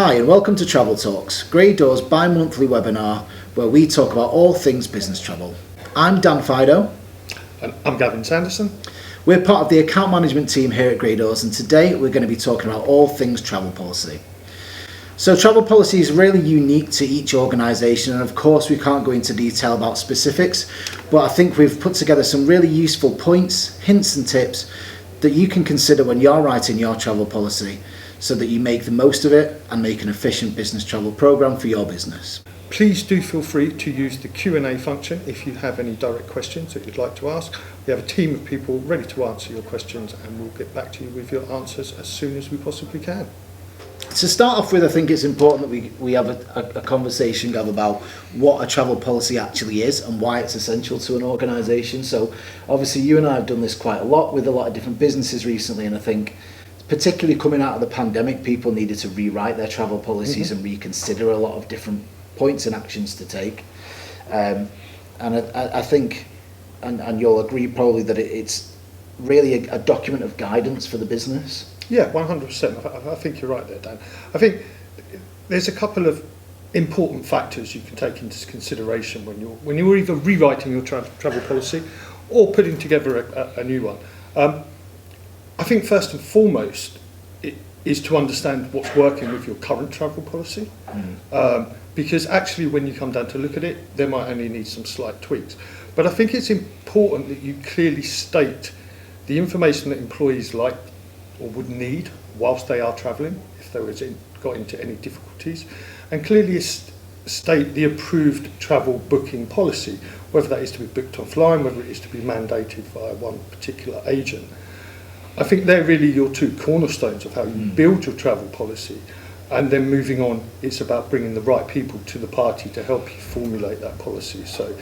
Hi and welcome to Travel Talks, Grey Door's bi-monthly webinar where we talk about all things business travel. I'm Dan Fido. And I'm Gavin Sanderson. We're part of the account management team here at Grey Doors, and today we're going to be talking about all things travel policy. So travel policy is really unique to each organisation, and of course we can't go into detail about specifics, but I think we've put together some really useful points, hints and tips that you can consider when you're writing your travel policy, so that you make the most of it and make an efficient business travel programme for your business. Please do feel free to use the Q&A function if you have any direct questions that you'd like to ask. We have a team of people ready to answer your questions, and we'll get back to you with your answers as soon as we possibly can. To start off with, I think it's important that we have a conversation, Gav, about what a travel policy actually is and why it's essential to an organisation. So obviously you and I have done this quite a lot with a lot of different businesses recently, and I think particularly coming out of the pandemic, people needed to rewrite their travel policies and reconsider a lot of different points and actions to take. And I think, and you'll agree probably, that it's really a document of guidance for the business. Yeah, 100%. I think you're right there, Dan. I think there's a couple of important factors you can take into consideration when you're either rewriting your travel policy or putting together a new one. I think first and foremost it is to understand what's working with your current travel policy, because actually when you come down to look at it, there might only need some slight tweaks. But I think it's important that you clearly state the information that employees like or would need whilst they are travelling, if they got into any difficulties, and clearly state the approved travel booking policy, whether that is to be booked offline, whether it is to be mandated via one particular agent. I think they're really your two cornerstones of how you build your travel policy, and then moving on, it's about bringing the right people to the party to help you formulate that policy. So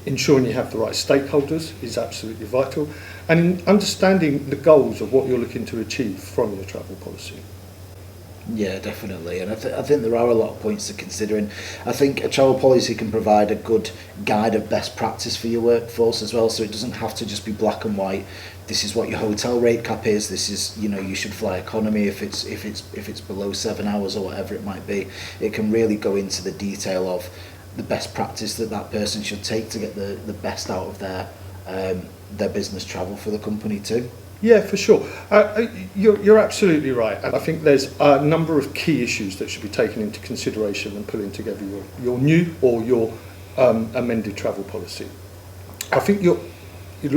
ensuring you have the right stakeholders is absolutely vital, and understanding the goals of what you're looking to achieve from your travel policy. Yeah, definitely, and I think there are a lot of points to consider, and I think a travel policy can provide a good guide of best practice for your workforce as well, so it doesn't have to just be black and white. This is what your hotel rate cap is. This is, you should fly economy if it's below 7 hours or whatever it might be. It can really go into the detail of the best practice that person should take to get the best out of their business travel for the company too. Yeah, for sure. You're absolutely right. And I think there's a number of key issues that should be taken into consideration when putting together your new or your amended travel policy. I think you're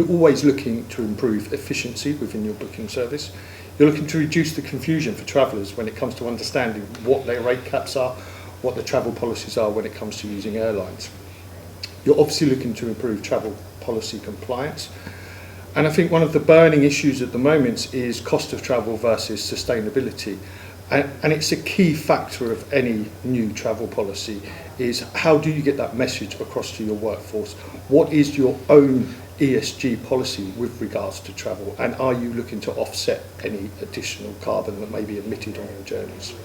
always looking to improve efficiency within your booking service. You're looking to reduce the confusion for travellers when it comes to understanding what their rate caps are, what the travel policies are when it comes to using airlines. You're obviously looking to improve travel policy compliance. And I think one of the burning issues at the moment is cost of travel versus sustainability. And it's a key factor of any new travel policy, is how do you get that message across to your workforce? What is your own ESG policy with regards to travel? And are you looking to offset any additional carbon that may be emitted on your journeys?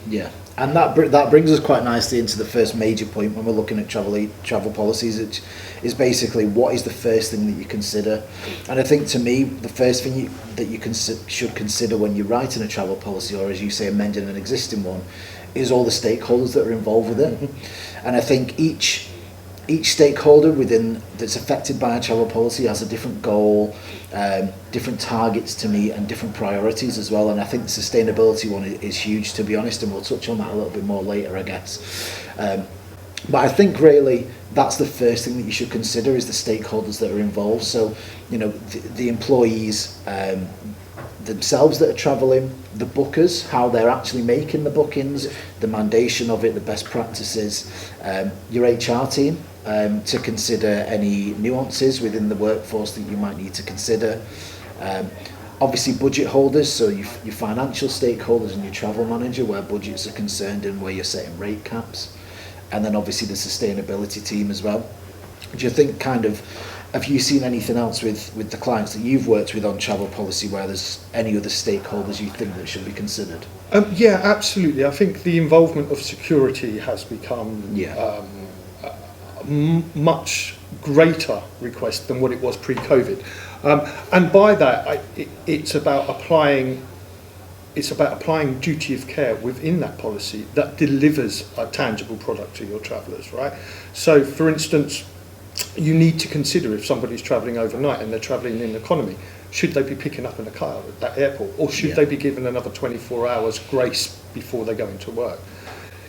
Yeah, and that brings us quite nicely into the first major point when we're looking at travel policies. It is basically, what is the first thing that you consider? And I think, to me, the first thing that you should consider when you're writing a travel policy, or as you say, amending an existing one, is all the stakeholders that are involved with it. And I think each stakeholder that's affected by a travel policy has a different goal, different targets to meet, and different priorities as well. And I think the sustainability one is huge, to be honest, and we'll touch on that a little bit more later, I guess. But I think really that's the first thing that you should consider, is the stakeholders that are involved. So, the employees themselves that are travelling, the bookers, how they're actually making the bookings, the mandation of it, the best practices, your HR team, to consider any nuances within the workforce that you might need to consider. Obviously budget holders, so your financial stakeholders and your travel manager, where budgets are concerned and where you're setting rate caps. And then obviously the sustainability team as well. Do you think have you seen anything else with the clients that you've worked with on travel policy where there's any other stakeholders you think that should be considered? Yeah, absolutely. I think the involvement of security has become much greater request than what it was pre-COVID. And by that, it's about applying it's about applying duty of care within that policy that delivers a tangible product to your travellers, right? So, for instance, you need to consider if somebody's travelling overnight and they're travelling in economy, should they be picking up in a car at that airport, or should they be given another 24 hours grace before they go into work?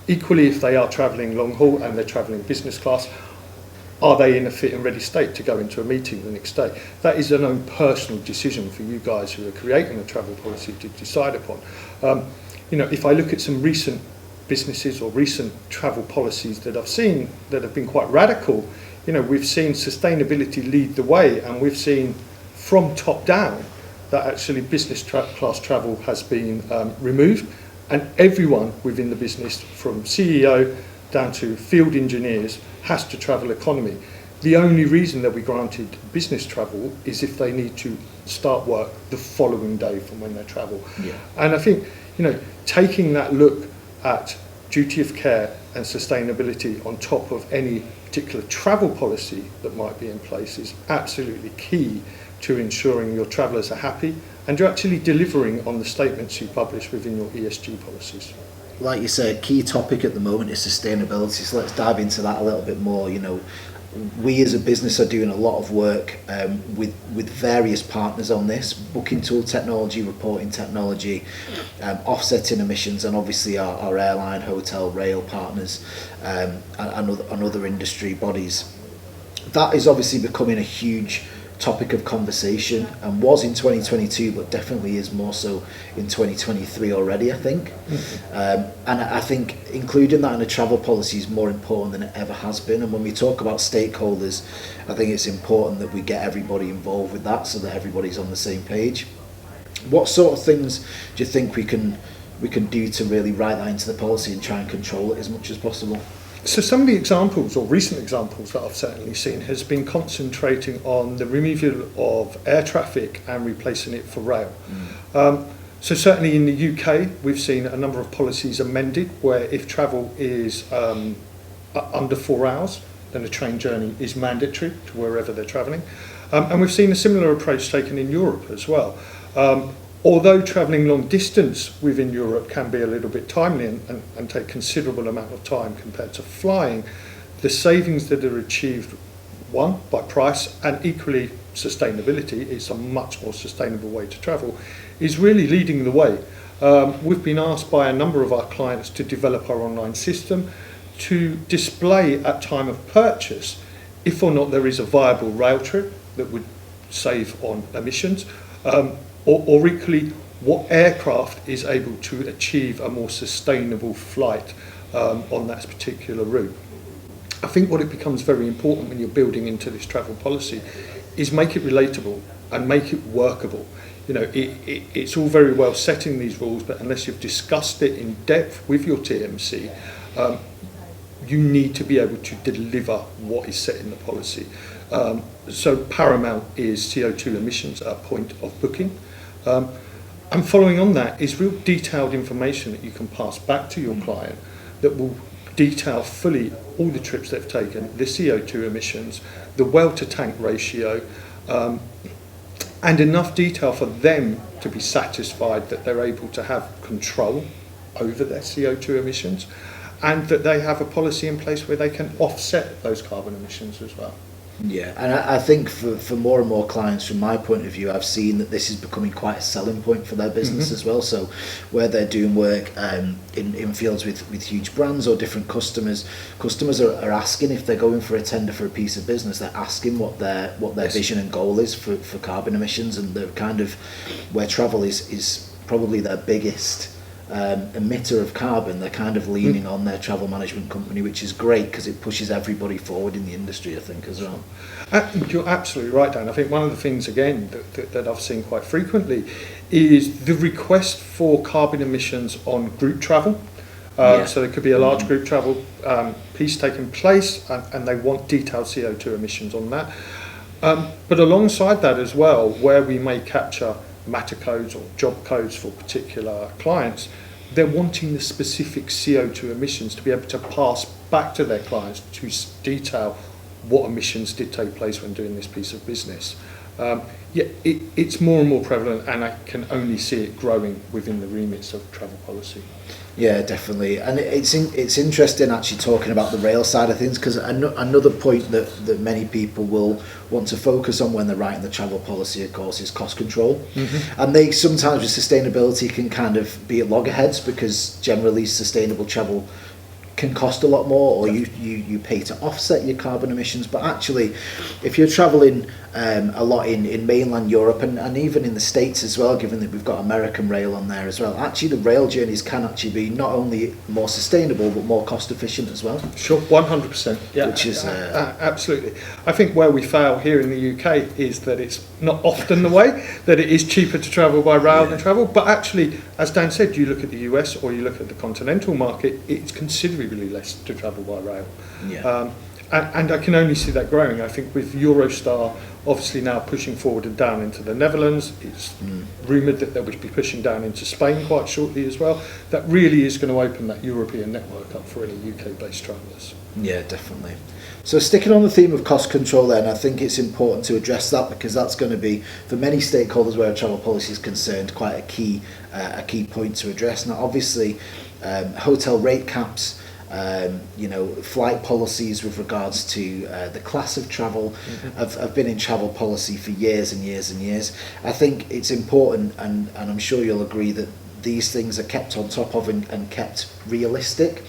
Equally, if they are travelling long haul and they're travelling business class, are they in a fit and ready state to go into a meeting the next day? That is an own personal decision for you guys who are creating a travel policy to decide upon. If I look at some recent businesses or recent travel policies that I've seen that have been quite radical, we've seen sustainability lead the way, and we've seen from top down that actually business class travel has been removed, and everyone within the business, from CEO down to field engineers, has to travel economy. The only reason that we granted business travel is if they need to start work the following day from when they travel. Yeah. And I think, taking that look at duty of care and sustainability on top of any particular travel policy that might be in place is absolutely key to ensuring your travellers are happy and you're actually delivering on the statements you publish within your ESG policies. Like you said, key topic at the moment is sustainability, so let's dive into that a little bit more. We as a business are doing a lot of work with various partners on this: booking tool technology, reporting technology, offsetting emissions, and obviously our airline, hotel, rail partners, and other industry bodies. That is obviously becoming a huge topic of conversation, and was in 2022, but definitely is more so in 2023 already, I think. And I think including that in a travel policy is more important than it ever has been. And when we talk about stakeholders, I think it's important that we get everybody involved with that so that everybody's on the same page. What sort of things do you think we can do to really write that into the policy and try and control it as much as possible? So some of the examples, or recent examples that I've certainly seen, has been concentrating on the removal of air traffic and replacing it for rail. So certainly in the UK, we've seen a number of policies amended where if travel is under 4 hours, then a train journey is mandatory to wherever they're travelling. And we've seen a similar approach taken in Europe as well. Although travelling long distance within Europe can be a little bit timely and take considerable amount of time compared to flying, the savings that are achieved, one, by price, and equally sustainability, it's a much more sustainable way to travel, is really leading the way. We've been asked by a number of our clients to develop our online system to display at time of purchase if or not there is a viable rail trip that would save on emissions, or equally what aircraft is able to achieve a more sustainable flight on that particular route. I think what it becomes very important when you're building into this travel policy is make it relatable and make it workable. It's all very well setting these rules, but unless you've discussed it in depth with your TMC, you need to be able to deliver what is set in the policy. So paramount is CO2 emissions at point of booking. And following on that is real detailed information that you can pass back to your client that will detail fully all the trips they've taken, the CO2 emissions, the well to tank ratio, and enough detail for them to be satisfied that they're able to have control over their CO2 emissions, and that they have a policy in place where they can offset those carbon emissions as well. Yeah, and I think for more and more clients, from my point of view, I've seen that this is becoming quite a selling point for their business as well. So where they're doing work in fields with huge brands or different customers are asking if they're going for a tender for a piece of business, they're asking what their vision and goal is for carbon emissions, and they're kind of where travel is probably their biggest emitter of carbon. They're kind of leaning on their travel management company, which is great because it pushes everybody forward in the industry, I think, as well. You're absolutely right, Dan. I think one of the things, again, that I've seen quite frequently is the request for carbon emissions on group travel. So there could be a large group travel piece taking place, and they want detailed CO2 emissions on that. But alongside that as well, where we may capture matter codes or job codes for particular clients, they're wanting the specific CO2 emissions to be able to pass back to their clients to detail what emissions did take place when doing this piece of business. It's more and more prevalent, and I can only see it growing within the remits of travel policy. Yeah, definitely. And it's interesting actually talking about the rail side of things, because another point that many people will want to focus on when they're writing the travel policy, of course, is cost control. And they sometimes with sustainability can kind of be at loggerheads, because generally sustainable travel can cost a lot more, or you pay to offset your carbon emissions. But actually, if you're travelling a lot in mainland Europe and even in the States as well, given that we've got American rail on there as well, actually the rail journeys can actually be not only more sustainable but more cost efficient as well. Sure, 100%. Yeah, which is absolutely. I think where we fail here in the UK is that it's not often the way that it is cheaper to travel by rail than travel. But actually, as Dan said, you look at the US or you look at the continental market, it's considerably less to travel by rail. And I can only see that growing. I think with Eurostar obviously now pushing forward and down into the Netherlands, it's rumoured that they'll be pushing down into Spain quite shortly as well. That really is going to open that European network up for any UK-based travellers. Yeah, definitely. So sticking on the theme of cost control then, I think it's important to address that, because that's going to be, for many stakeholders where travel policy is concerned, quite a key point to address. Now obviously, hotel rate caps, flight policies with regards to the class of travel have been in travel policy for years and years and years. I think it's important, and I'm sure you'll agree, that these things are kept on top of and kept realistic.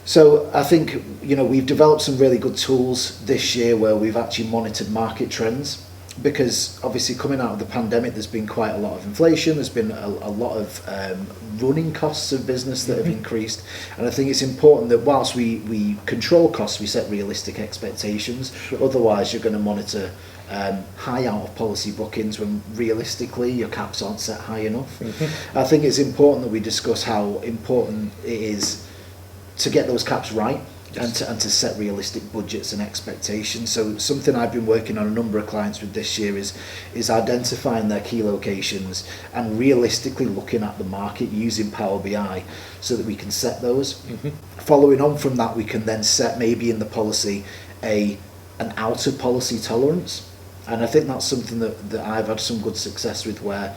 So I think, we've developed some really good tools this year where we've actually monitored market trends, because obviously coming out of the pandemic there's been quite a lot of inflation, there's been a lot of running costs of business that have increased, and I think it's important that whilst we control costs, we set realistic expectations. Otherwise you're going to monitor high out of policy bookings when realistically your caps aren't set high enough. I think it's important that we discuss how important it is to get those caps right. Yes. And to set realistic budgets and expectations. So something I've been working on a number of clients with this year is identifying their key locations and realistically looking at the market using Power BI so that we can set those. Following on from that, we can then set maybe in the policy an out of policy tolerance. And I think that's something that I've had some good success with, where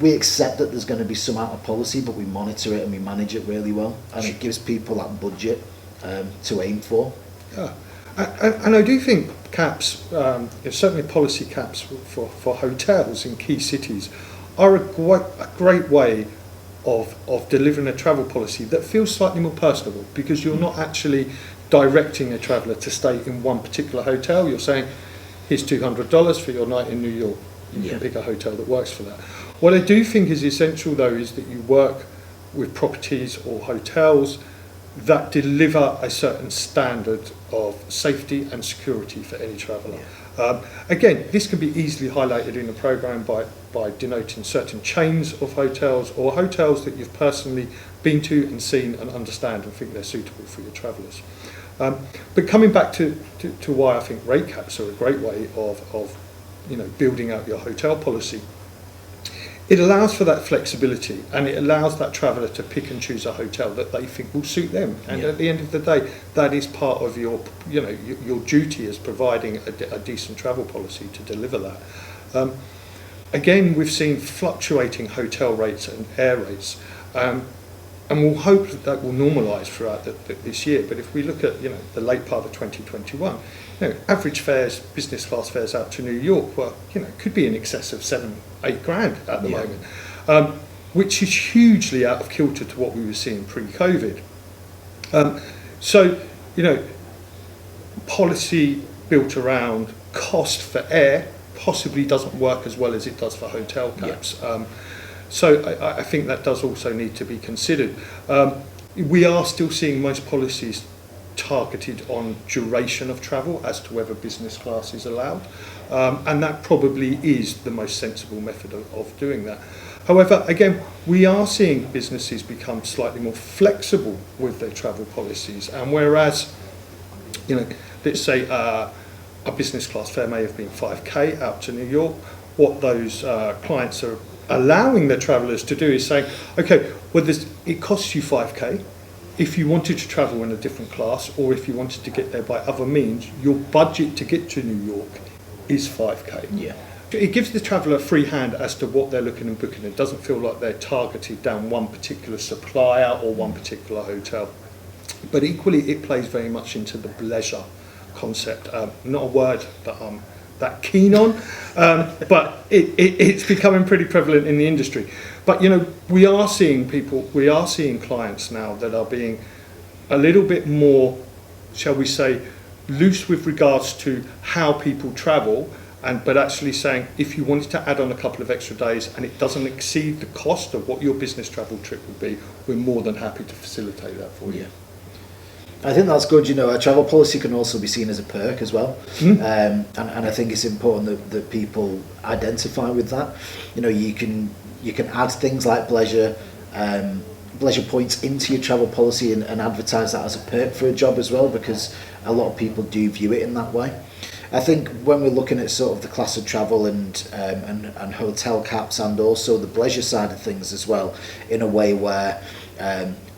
we accept that there's going to be some out of policy, but we monitor it and we manage it really well, and it gives people that budget to aim for. Yeah, and I do think caps, certainly policy caps for hotels in key cities, are a great way of delivering a travel policy that feels slightly more personable, because you're not actually directing a traveller to stay in one particular hotel. You're saying, here's $200 for your night in New York. You can pick a hotel that works for that. What I do think is essential, though, is that you work with properties or hotels that deliver a certain standard of safety and security for any traveller. Again, this can be easily highlighted in a programme by denoting certain chains of hotels or hotels that you've personally been to and seen and understand and think they're suitable for your travellers. But coming back to why I think rate caps are a great way of building out your hotel policy, it allows for that flexibility, and it allows that traveller to pick and choose a hotel that they think will suit them. And at the end of the day, that is part of your duty as providing a decent travel policy to deliver that. Again, we've seen fluctuating hotel rates and air rates, and we'll hope that will normalise throughout this year. But if we look at the late part of 2021, average fares, business class fares out to New York were could be in excess of $7-8 grand at the moment, which is hugely out of kilter to what we were seeing pre-COVID. So policy built around cost for air possibly doesn't work as well as it does for hotel caps. So I think that does also need to be considered. We are still seeing most policies targeted on duration of travel as to whether business class is allowed, and that probably is the most sensible method of doing that. However, again, we are seeing businesses become slightly more flexible with their travel policies, and whereas let's say a business class fare may have been 5k out to New York, what those clients are allowing their travellers to do is saying, okay, well, it costs you 5k. If you wanted to travel in a different class, or if you wanted to get there by other means, your budget to get to New York is 5k. It gives the traveller a free hand as to what they're looking and booking. It doesn't feel like they're targeted down one particular supplier or one particular hotel. But equally, it plays very much into the bleisure concept. Not a word that I'm that keen on, but it's becoming pretty prevalent in the industry. But we are seeing clients now that are being a little bit more, shall we say, loose with regards to how people travel, but actually saying if you wanted to add on a couple of extra days and it doesn't exceed the cost of what your business travel trip would be, we're more than happy to facilitate that for you. I think that's good. A travel policy can also be seen as a perk as well, and I think it's important that people identify with that. You can add things like pleasure points into your travel policy and advertise that as a perk for a job as well, because a lot of people do view it in that way. I think when we're looking at sort of the class of travel and hotel caps and also the pleasure side of things as well, in a way where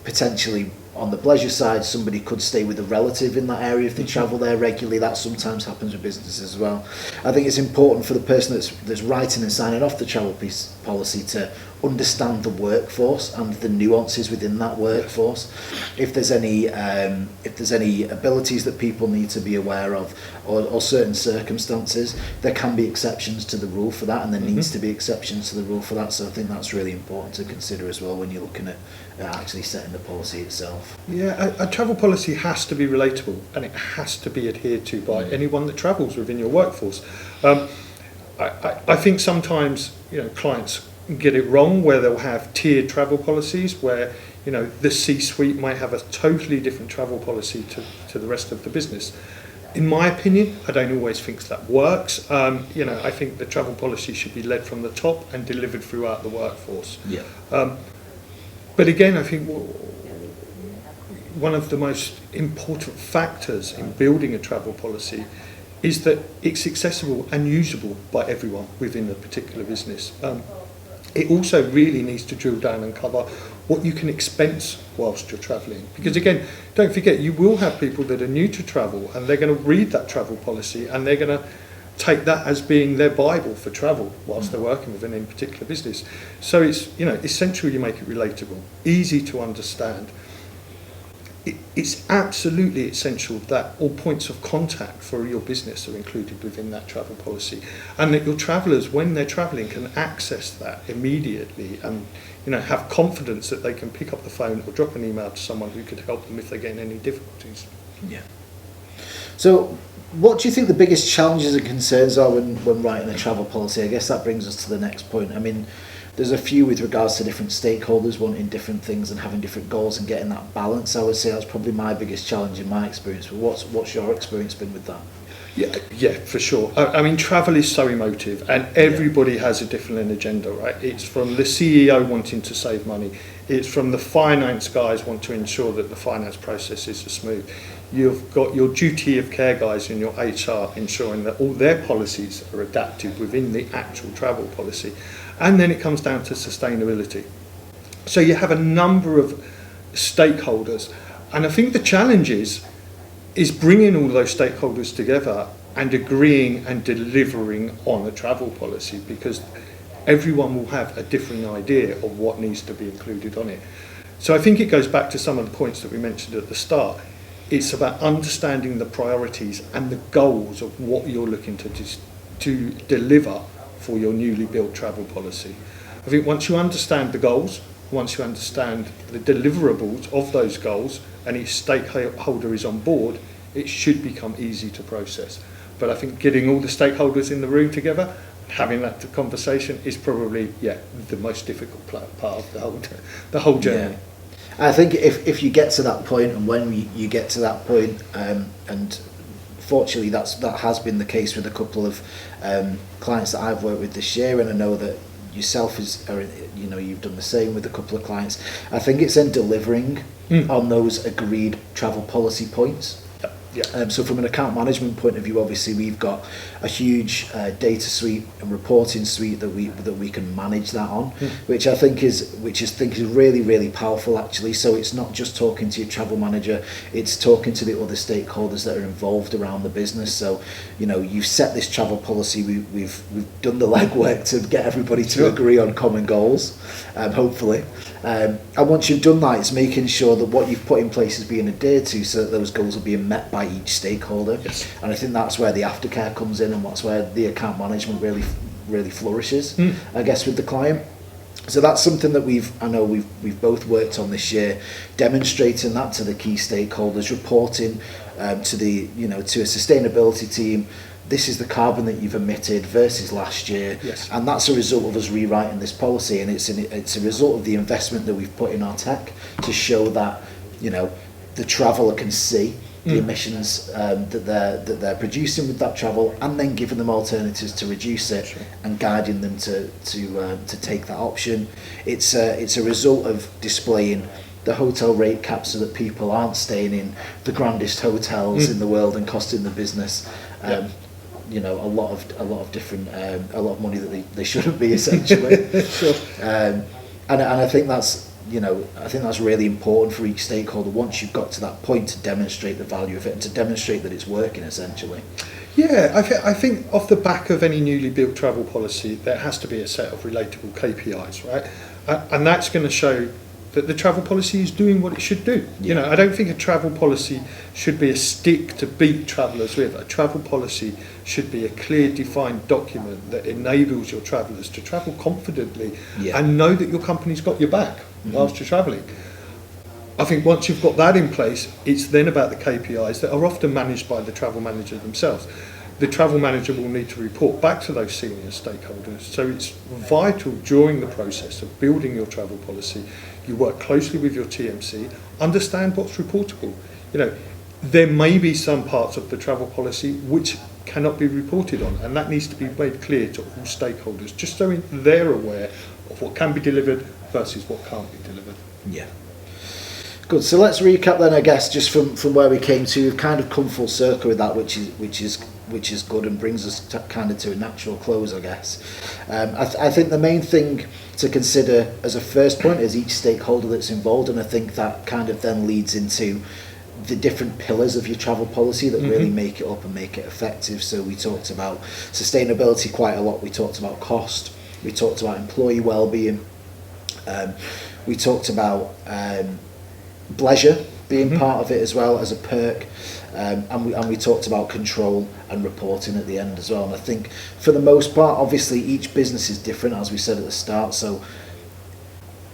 potentially on the pleasure side somebody could stay with a relative in that area if they travel there regularly. That sometimes happens with businesses as well. I think it's important for the person that's writing and signing off the travel policy to understand the workforce and the nuances within that workforce. If there's any abilities that people need to be aware of, or certain circumstances, there can be exceptions to the rule for that, and there needs to be exceptions to the rule for that. So I think that's really important to consider as well when you're looking at actually setting the policy itself. Yeah, a travel policy has to be relatable, and it has to be adhered to by anyone that travels within your workforce. I think sometimes clients get it wrong, where they'll have tiered travel policies where the C-suite might have a totally different travel policy to the rest of the business. In my opinion, I don't always think that works. I think the travel policy should be led from the top and delivered throughout the workforce. Yeah. But again, I think one of the most important factors in building a travel policy is that it's accessible and usable by everyone within a particular business. It also really needs to drill down and cover what you can expense whilst you're travelling. Because again, don't forget, you will have people that are new to travel and they're going to read that travel policy and they're going to take that as being their Bible for travel whilst they're working within a particular business. So it's essential you make it relatable, easy to understand. It's absolutely essential that all points of contact for your business are included within that travel policy, and that your travellers, when they're travelling, can access that immediately and have confidence that they can pick up the phone or drop an email to someone who could help them if they're getting any difficulties. Yeah. So what do you think the biggest challenges and concerns are when writing a travel policy? I guess that brings us to the next point. I mean, there's a few with regards to different stakeholders wanting different things and having different goals and getting that balance. I would say that's probably my biggest challenge in my experience. But what's your experience been with that? Yeah, for sure. I mean, travel is so emotive, and everybody has a different agenda, right? It's from the CEO wanting to save money. It's from the finance guys want to ensure that the finance processes are smooth. You've got your duty of care guys in your HR ensuring that all their policies are adapted within the actual travel policy. And then it comes down to sustainability. So you have a number of stakeholders. And I think the challenge is bringing all those stakeholders together and agreeing and delivering on a travel policy, because everyone will have a different idea of what needs to be included on it. So I think it goes back to some of the points that we mentioned at the start. It's about understanding the priorities and the goals of what you're looking to deliver for your newly built travel policy. I think once you understand the goals, once you understand the deliverables of those goals, and each stakeholder is on board, it should become easy to process. But I think getting all the stakeholders in the room together, having that conversation is probably the most difficult part of the whole journey. Yeah. I think if you get to that point, and when you get to that point, and fortunately that has been the case with a couple of clients that I've worked with this year, and I know that yourself you've done the same with a couple of clients. I think it's in delivering on those agreed travel policy points Yeah. So from an account management point of view, obviously we've got a huge data suite and reporting suite that we can manage that on, which I think is really, really powerful actually. So it's not just talking to your travel manager, it's talking to the other stakeholders that are involved around the business. So, you know, you've set this travel policy, we've done the legwork to get everybody to agree on common goals, hopefully. And once you've done that, it's making sure that what you've put in place is being adhered to, so that those goals are being met by each stakeholder. Yes. And I think that's where the aftercare comes in, and that's where the account management really flourishes, I guess, with the client. So that's something that we've both worked on this year, demonstrating that to the key stakeholders, reporting to a sustainability team. This is the carbon that you've emitted versus last year, yes. And that's a result of us rewriting this policy, and it's a result of the investment that we've put in our tech to show that, you know, the traveller can see the emissions that they're producing with that travel, and then giving them alternatives to reduce it, sure. And guiding them to take that option. It's a result of displaying the hotel rate cap so that people aren't staying in the grandest hotels in the world and costing the business you know, a lot of different a lot of money that they shouldn't be, essentially. Sure. And I think that's, you know, I think that's really important for each stakeholder once you've got to that point, to demonstrate the value of it and to demonstrate that it's working, essentially. Yeah, I think off the back of any newly built travel policy, there has to be a set of relatable KPIs, right? And that's going to show that the travel policy is doing what it should do. Yeah. You know, I don't think a travel policy should be a stick to beat travellers with. A travel policy should be a clear, defined document that enables your travellers to travel confidently and know that your company's got your back whilst you're travelling. I think once you've got that in place, it's then about the KPIs that are often managed by the travel manager themselves. The travel manager will need to report back to those senior stakeholders. So it's vital during the process of building your travel policy, you work closely with your TMC, understand what's reportable. You know, there may be some parts of the travel policy which cannot be reported on, and that needs to be made clear to all stakeholders, just so they're aware of what can be delivered versus what can't be delivered. Yeah. Good. So let's recap then, I guess, just from where we came to. We've kind of come full circle with that, which is good, and brings us kind of to a natural close, I guess. I think the main thing to consider as a first point is each stakeholder that's involved, and I think that kind of then leads into the different pillars of your travel policy that really make it up and make it effective. So we talked about sustainability quite a lot. We talked about cost. We talked about employee well-being. We talked about pleasure being part of it as well as a perk, and we talked about control and reporting at the end as well. And I think for the most part, obviously each business is different, as we said at the start, so,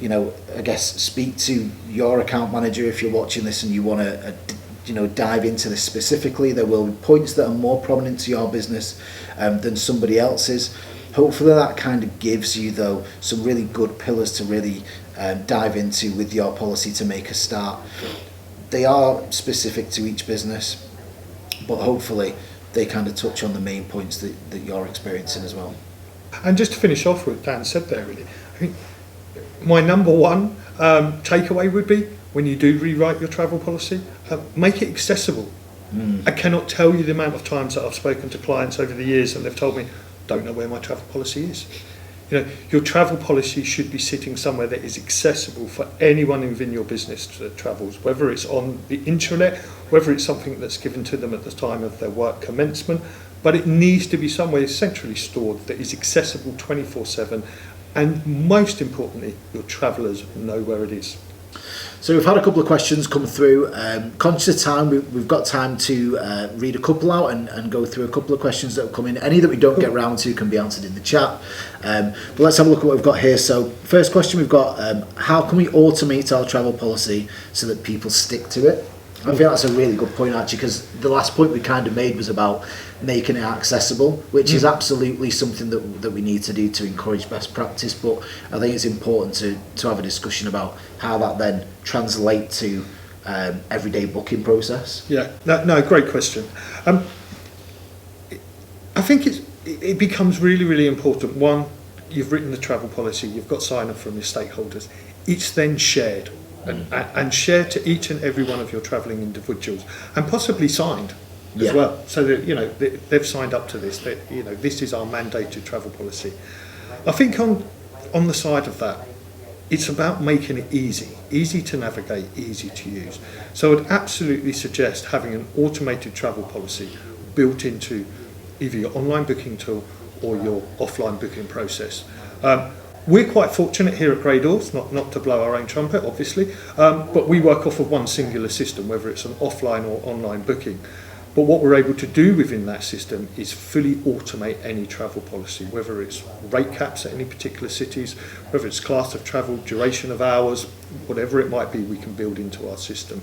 you know, I guess speak to your account manager if you're watching this and you want to dive into this specifically. There will be points that are more prominent to your business than somebody else's. Hopefully that kind of gives you, though, some really good pillars to really dive into with your policy to make a start. They are specific to each business, but hopefully they kind of touch on the main points that you're experiencing as well. And just to finish off what Dan said there, really, I think my number one takeaway would be, when you do rewrite your travel policy, make it accessible. I cannot tell you the amount of times that I've spoken to clients over the years and they've told me, don't know where my travel policy is. You know, your travel policy should be sitting somewhere that is accessible for anyone within your business that travels, whether it's on the intranet, whether it's something that's given to them at the time of their work commencement, but it needs to be somewhere centrally stored that is accessible 24/7, and most importantly, your travellers know where it is. So we've had a couple of questions come through. Conscious of time, we've got time to read a couple out and go through a couple of questions that have come in. Any that we don't get round to can be answered in the chat. But let's have a look at what we've got here. So first question we've got, how can we automate our travel policy so that people stick to it? I think that's a really good point, actually, because the last point we kind of made was about making it accessible, which is absolutely something that we need to do to encourage best practice. But I think it's important to have a discussion about how that then translates to everyday booking process. Yeah, no, great question. I think it becomes really, really important. One, you've written the travel policy, you've got sign-off from your stakeholders. It's then shared. and share to each and every one of your travelling individuals, and possibly signed Yeah. as well, so that they've signed up to this. That this is our mandated travel policy. I think on the side of that, it's about making it easy to navigate, easy to use. So I'd absolutely suggest having an automated travel policy built into either your online booking tool or your offline booking process. We're quite fortunate here at Grey Doors, not to blow our own trumpet, obviously, but we work off of one singular system, whether it's an offline or online booking. But what we're able to do within that system is fully automate any travel policy, whether it's rate caps at any particular cities, whether it's class of travel, duration of hours, whatever it might be, we can build into our system.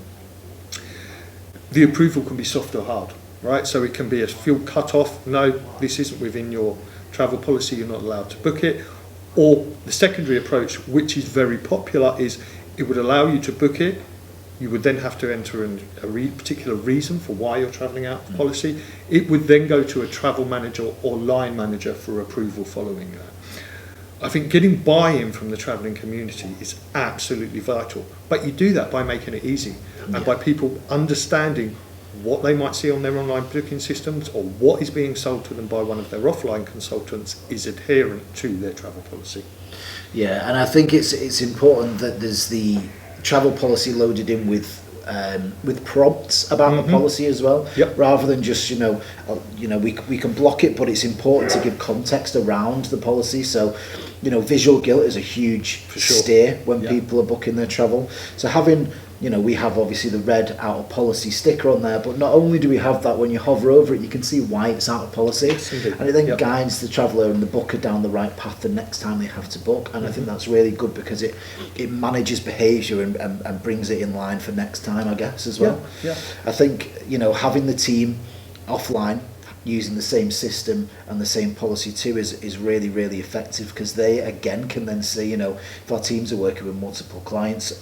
The approval can be soft or hard, right? So it can be a fuel cut-off, no, this isn't within your travel policy, you're not allowed to book it. Or the secondary approach, which is very popular, is it would allow you to book it. You would then have to enter in a particular reason for why you're travelling out of policy. It would then go to a travel manager or line manager for approval following that. I think getting buy-in from the travelling community is absolutely vital. But you do that by making it easy and by people understanding what they might see on their online booking systems or what is being sold to them by one of their offline consultants is adherent to their travel policy. Yeah, and I think it's important that there's the travel policy loaded in with prompts about the policy as well, rather than just we can block it, but it's important to give context around the policy. So visual guilt is a huge steer when people are booking their travel. So having we have obviously the red out of policy sticker on there, but not only do we have that, when you hover over it, you can see why it's out of policy, and it then guides the traveller and the booker down the right path the next time they have to book. And I think that's really good because it manages behaviour and brings it in line for next time, I guess, as well. I think having the team offline using the same system and the same policy too is really, really effective, because they again can then see if our teams are working with multiple clients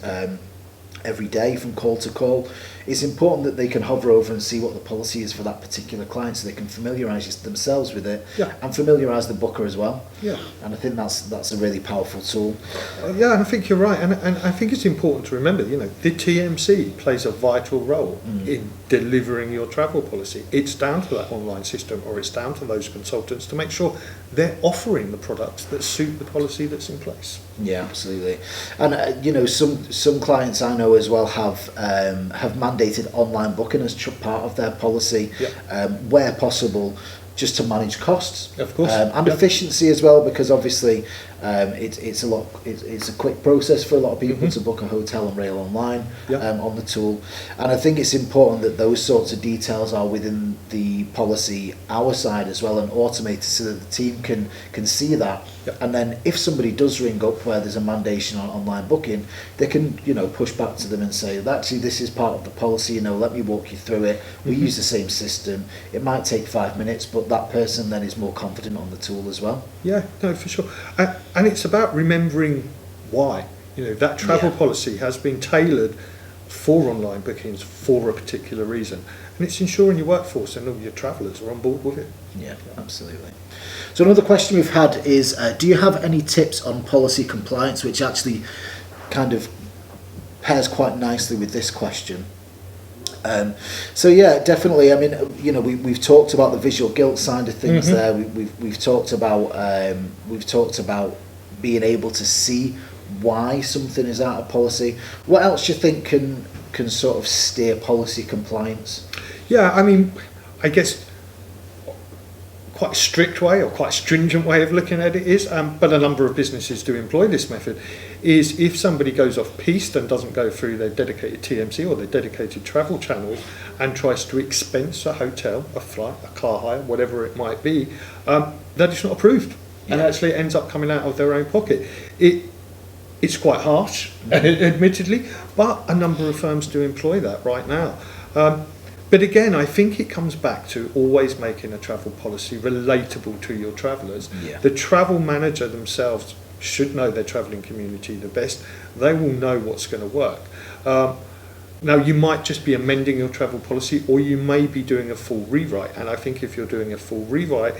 every day from call to call, it's important that they can hover over and see what the policy is for that particular client, so they can familiarise themselves with it and familiarise the booker as well. And I think that's a really powerful tool. And I think you're right, and I think it's important to remember the TMC plays a vital role in delivering your travel policy. It's down to that online system, or it's down to those consultants to make sure they're offering the products that suit the policy that's in place. Yeah, absolutely. And some clients I know as well have mandated online booking as part of their policy, where possible, just to manage costs, of course, and efficiency as well, because obviously it's a quick process for a lot of people to book a hotel and rail online on the tool. And I think it's important that those sorts of details are within the policy our side as well, and automated, so that the team can see that. And then if somebody does ring up where there's a mandation on online booking, they can push back to them and say, actually this is part of the policy, let me walk you through it. We use the same system. It might take 5 minutes, but that person then is more confident on the tool as well. Yeah, no, for sure. And it's about remembering why. That travel policy has been tailored for online bookings for a particular reason. And it's ensuring your workforce and all your travellers are on board with it. Yeah, absolutely. So another question we've had is, do you have any tips on policy compliance, which actually kind of pairs quite nicely with this question. So yeah, definitely. I mean, we've talked about the visual guilt side of things there. We've talked about being able to see why something is out of policy. What else do you think can sort of steer policy compliance? Yeah, I mean, I guess quite a strict way or quite a stringent way of looking at it is, but a number of businesses do employ this method, is if somebody goes off piste and doesn't go through their dedicated TMC or their dedicated travel channels and tries to expense a hotel, a flight, a car hire, whatever it might be, that is not approved and actually ends up coming out of their own pocket. It's quite harsh, admittedly, but a number of firms do employ that right now. But again, I think it comes back to always making a travel policy relatable to your travellers. Yeah. The travel manager themselves should know their travelling community the best. They will know what's going to work. Now, you might just be amending your travel policy, or you may be doing a full rewrite. And I think if you're doing a full rewrite,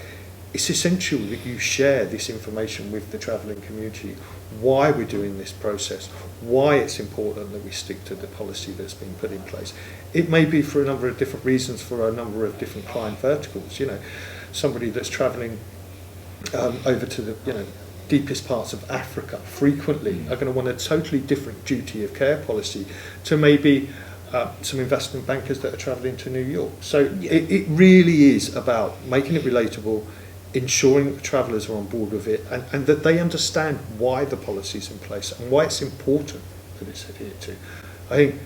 it's essential that you share this information with the travelling community, why we're doing this process, why it's important that we stick to the policy that's been put in place. It may be for a number of different reasons for a number of different client verticals. You know, somebody that's travelling over to the deepest parts of Africa frequently are going to want a totally different duty of care policy to maybe some investment bankers that are travelling to New York. So it really is about making it relatable, ensuring that the travellers are on board with it, and that they understand why the policy is in place and why it's important that it's adhered to. I think,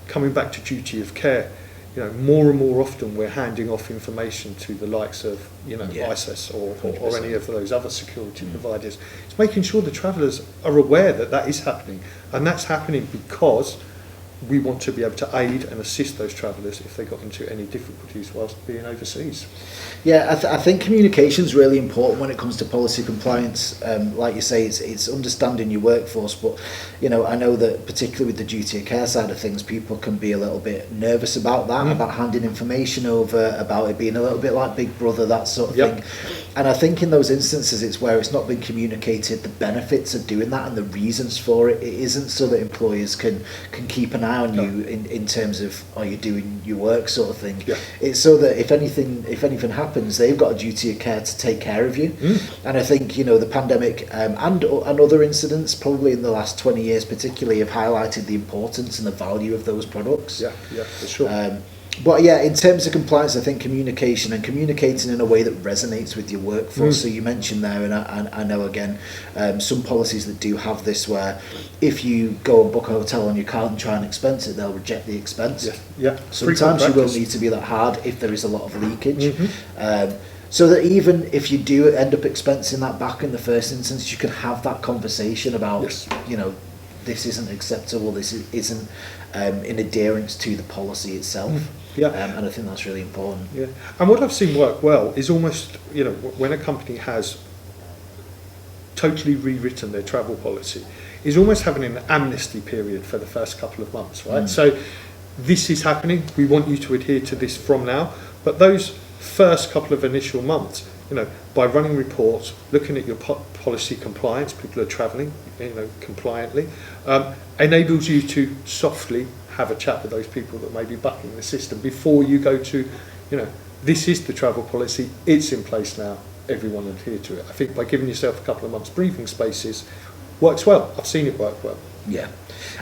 coming back to duty of care, more and more often we're handing off information to the likes of, ISIS or any of those other security providers. It's making sure the travellers are aware that that is happening, and that's happening because we want to be able to aid and assist those travellers if they got into any difficulties whilst being overseas. Yeah, I think communication is really important when it comes to policy compliance. Like you say, it's understanding your workforce, but I know that particularly with the duty of care side of things, people can be a little bit nervous about that, about handing information over, about it being a little bit like Big Brother, that sort of thing. And I think in those instances, it's where it's not been communicated the benefits of doing that and the reasons for it. It isn't so that employers can keep an eye on you in terms of, are you doing your work sort of thing. It's so that if anything happens, they've got a duty of care to take care of you. And I think the pandemic and other incidents probably in the last 20 years particularly have highlighted the importance and the value of those products. For sure. But yeah, in terms of compliance, I think communicating in a way that resonates with your workforce. So you mentioned there, and I know again, some policies that do have this where if you go and book a hotel on your card and try and expense it, they'll reject the expense. Sometimes you will need to be that hard if there is a lot of leakage. So that even if you do end up expensing that back in the first instance, you can have that conversation about, this isn't acceptable, this isn't in adherence to the policy itself. And I think that's really important. And what I've seen work well is almost, when a company has totally rewritten their travel policy, is almost having an amnesty period for the first couple of months, right? So this is happening, we want you to adhere to this from now, but those first couple of initial months, by running reports, looking at your policy compliance, people are travelling, compliantly, enables you to softly have a chat with those people that may be bucking the system before you go to, this is the travel policy, it's in place now, everyone adhere to it. I think by giving yourself a couple of months breathing spaces works well. I've seen it work well.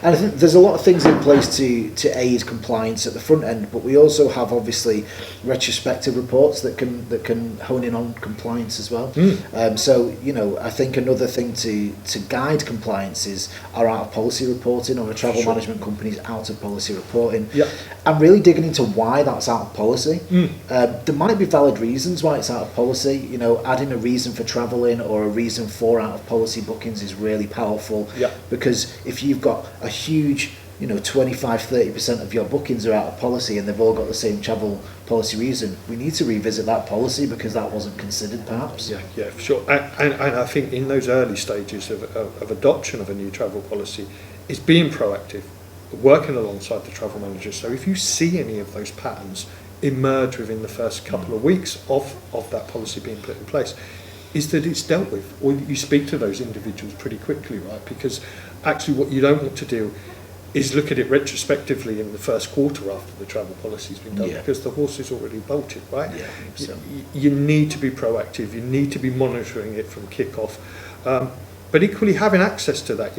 And I think there's a lot of things in place to aid compliance at the front end, but we also have obviously retrospective reports that can hone in on compliance as well. So I think another thing to guide compliance is our out of policy reporting, or a travel management company's out of policy reporting, and really digging into why that's out of policy. There might be valid reasons why it's out of policy. Adding a reason for travelling or a reason for out of policy bookings is really powerful, because if you've got a huge 25-30% of your bookings are out of policy and they've all got the same travel policy reason, we need to revisit that policy because that wasn't considered perhaps. For sure. And I think in those early stages of adoption of a new travel policy is being proactive, working alongside the travel manager. So if you see any of those patterns emerge within the first couple of weeks of that policy being put in place, is that it's dealt with, or you speak to those individuals pretty quickly, right? Because actually what you don't want to do is look at it retrospectively in the first quarter after the travel policy's been done, because the horse is already bolted, right? You need to be proactive, you need to be monitoring it from kick-off, but equally having access to that,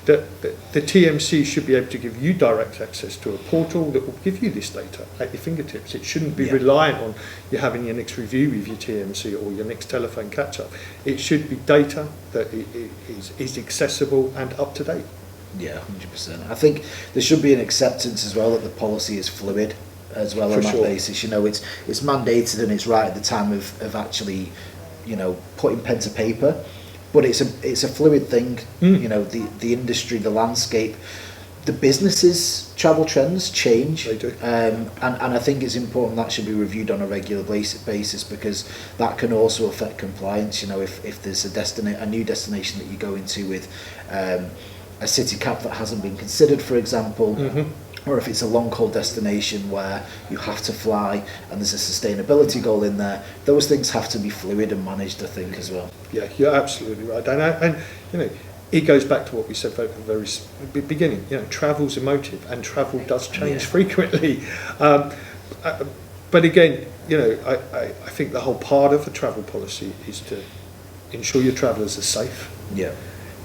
the TMC should be able to give you direct access to a portal that will give you this data at your fingertips. It shouldn't be reliant on you having your next review with your TMC or your next telephone catch-up. It should be data that is accessible and up to date. 100%. I think there should be an acceptance as well that the policy is fluid as well. On that basis. It's mandated and it's right at the time of actually, putting pen to paper. But it's a fluid thing. The industry, the landscape, the businesses, travel trends change. They do. And I think it's important that should be reviewed on a regular basis because that can also affect compliance. If there's a new destination that you go into with a city cap that hasn't been considered, for example, or if it's a long haul destination where you have to fly and there's a sustainability goal in there, those things have to be fluid and managed, I think, as well. Yeah, you're absolutely right, Dan. And you know, it goes back to what we said at the very beginning. You know, travel's emotive, and travel does change frequently. But again, you know, I think the whole part of the travel policy is to ensure your travellers are safe. Yeah.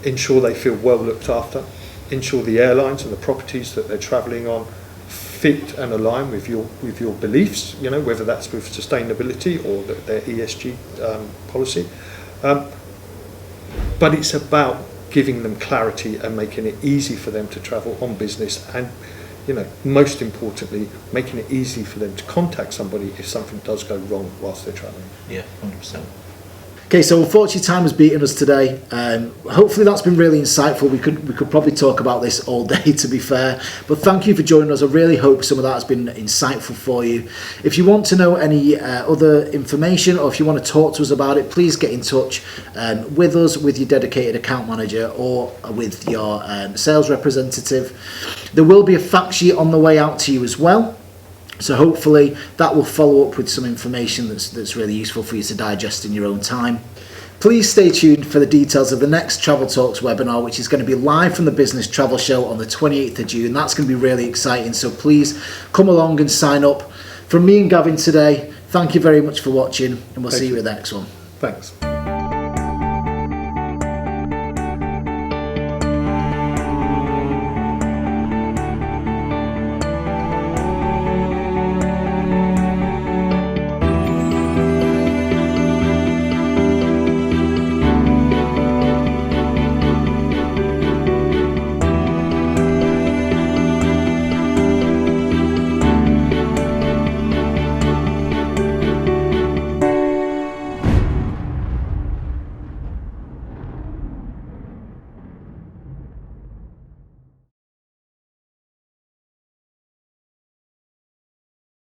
Ensure they feel well looked after. Ensure the airlines and the properties that they're travelling on fit and align with your beliefs. You know, whether that's with sustainability or their ESG policy. But it's about giving them clarity and making it easy for them to travel on business, and you know, most importantly, making it easy for them to contact somebody if something does go wrong whilst they're travelling. Yeah, 100%. Okay, so unfortunately time has beaten us today. Hopefully that's been really insightful. We could probably talk about this all day, to be fair. But thank you for joining us. I really hope some of that has been insightful for you. If you want to know any other information, or if you want to talk to us about it, please get in touch with us, with your dedicated account manager, or with your sales representative. There will be a fact sheet on the way out to you as well. So hopefully that will follow up with some information that's really useful for you to digest in your own time. Please stay tuned for the details of the next Travel Talks webinar, which is going to be live from the Business Travel Show on the 28th of June. That's going to be really exciting, so please come along and sign up. From me and Gavin today, thank you very much for watching, and we'll see you at the next one. Thanks.